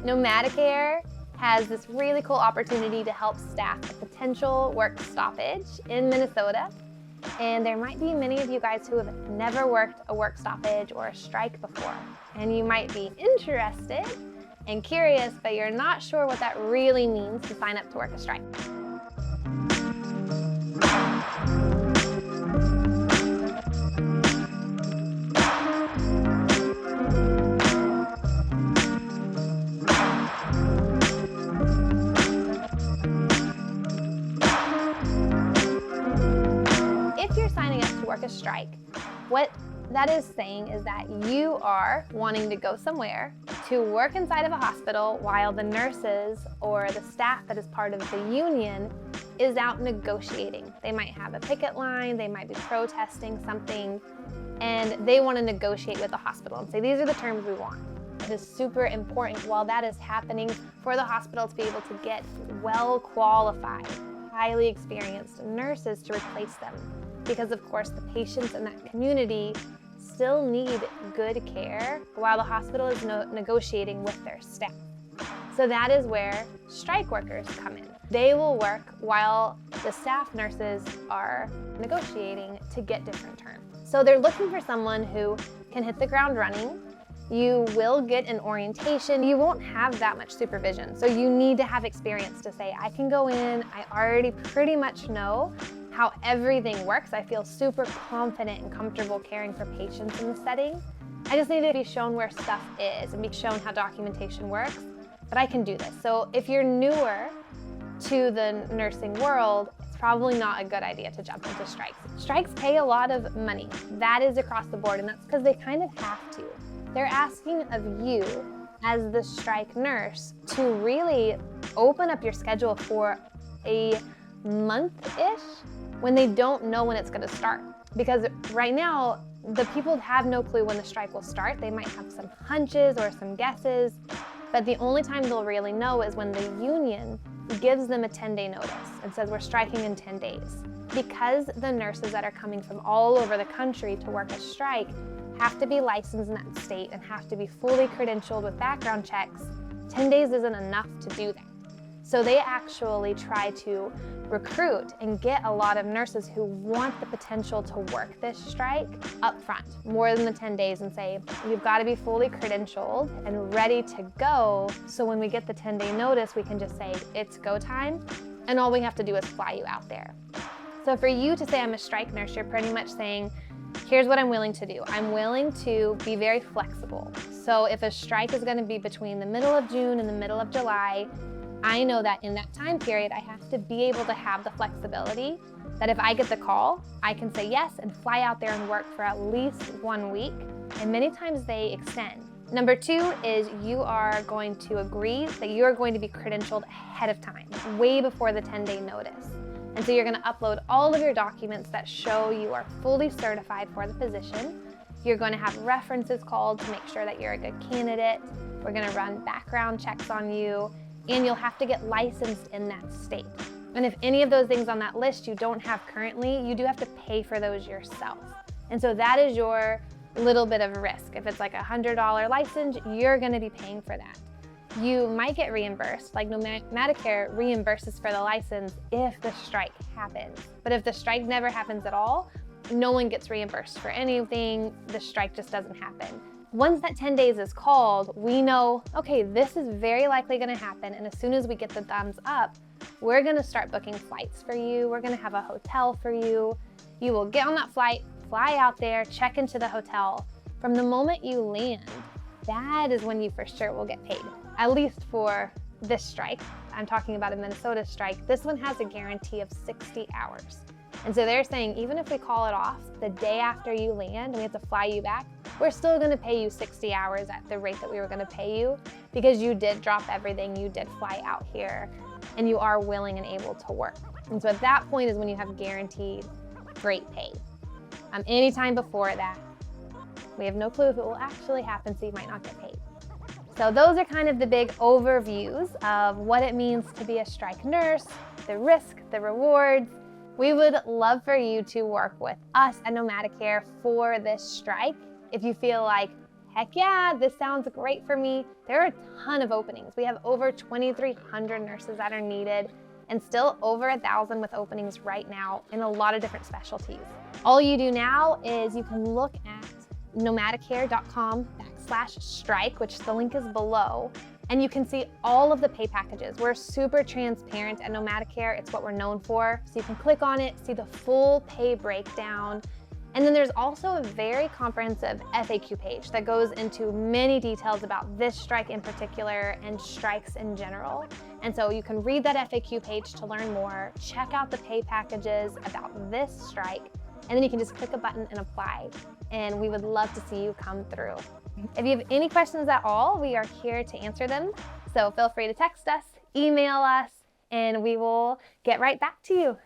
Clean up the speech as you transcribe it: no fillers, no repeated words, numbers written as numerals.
Nomadicare has this really cool opportunity to help staff a potential work stoppage in Minnesota. And there might be many of you guys who have never worked a work stoppage or a strike before. And you might be interested and curious, but you're not sure what that really means to sign up to work a strike. If you're signing up to work a strike, what that is saying is that you are wanting to go somewhere to work inside of a hospital while the nurses or the staff that is part of the union is out negotiating. They might have a picket line, they might be protesting something, and they want to negotiate with the hospital and say, these are the terms we want. It is super important while that is happening for the hospital to be able to get well-qualified, highly experienced nurses to replace them. Because of course the patients in that community still need good care while the hospital is negotiating with their staff. So that is where strike workers come in. They will work while the staff nurses are negotiating to get different terms. So they're looking for someone who can hit the ground running. You will get an orientation. You won't have that much supervision. So you need to have experience to say, I can go in, I already pretty much know how everything works. I feel super confident and comfortable caring for patients in the setting. I just need to be shown where stuff is and be shown how documentation works, but I can do this. So if you're newer to the nursing world, it's probably not a good idea to jump into strikes. Strikes pay a lot of money. That is across the board, and that's because they kind of have to. They're asking of you as the strike nurse to really open up your schedule for a month-ish when they don't know when it's going to start. Because right now, the people have no clue when the strike will start. They might have some hunches or some guesses, but the only time they'll really know is when the union gives them a 10-day notice and says we're striking in 10 days. Because the nurses that are coming from all over the country to work a strike have to be licensed in that state and have to be fully credentialed with background checks, 10 days isn't enough to do that. So they actually try to recruit and get a lot of nurses who want the potential to work this strike up front, more than the 10 days, and say, you've got to be fully credentialed and ready to go. So when we get the 10-day notice, we can just say, it's go time, and all we have to do is fly you out there. So for you to say I'm a strike nurse, you're pretty much saying, here's what I'm willing to do. I'm willing to be very flexible. So if a strike is going to be between the middle of June and the middle of July, I know that in that time period, I have to be able to have the flexibility that if I get the call, I can say yes and fly out there and work for at least 1 week. And many times they extend. Number 2 is you are going to agree that you are going to be credentialed ahead of time, way before the 10-day notice. And so you're going to upload all of your documents that show you are fully certified for the position. You're going to have references called to make sure that you're a good candidate. We're going to run background checks on you. And you'll have to get licensed in that state. And if any of those things on that list you don't have currently, you do have to pay for those yourself. And so that is your little bit of risk. If it's like a $100 license, you're going to be paying for that. You might get reimbursed, like Nomadicare reimburses for the license if the strike happens. But if the strike never happens at all, no one gets reimbursed for anything. The strike just doesn't happen. Once that 10 days is called, we know, okay, this is very likely going to happen. And as soon as we get the thumbs up, we're going to start booking flights for you. We're going to have a hotel for you. You will get on that flight, fly out there, check into the hotel. From the moment you land, that is when you for sure will get paid. At least for this strike. I'm talking about a Minnesota strike. This one has a guarantee of 60 hours. And so they're saying, even if we call it off the day after you land and we have to fly you back, we're still going to pay you 60 hours at the rate that we were going to pay you because you did drop everything, you did fly out here, and you are willing and able to work. And so at that point is when you have guaranteed great pay. Anytime before that, we have no clue if it will actually happen, so you might not get paid. So those are kind of the big overviews of what it means to be a strike nurse, the risk, the rewards. We would love for you to work with us at Nomadicare for this strike. If you feel like, heck yeah, this sounds great for me. There are a ton of openings. We have over 2,300 nurses that are needed and still over 1,000 with openings right now in a lot of different specialties. All you do now is you can look at nomadicare.com/strike, which the link is below, and you can see all of the pay packages. We're super transparent at Nomadicare. It's what we're known for. So you can click on it, see the full pay breakdown. And then there's also a very comprehensive FAQ page that goes into many details about this strike in particular and strikes in general. And so you can read that FAQ page to learn more, check out the pay packages about this strike, and then you can just click a button and apply. And we would love to see you come through. If you have any questions at all, we are here to answer them. So feel free to text us, email us, and we will get right back to you.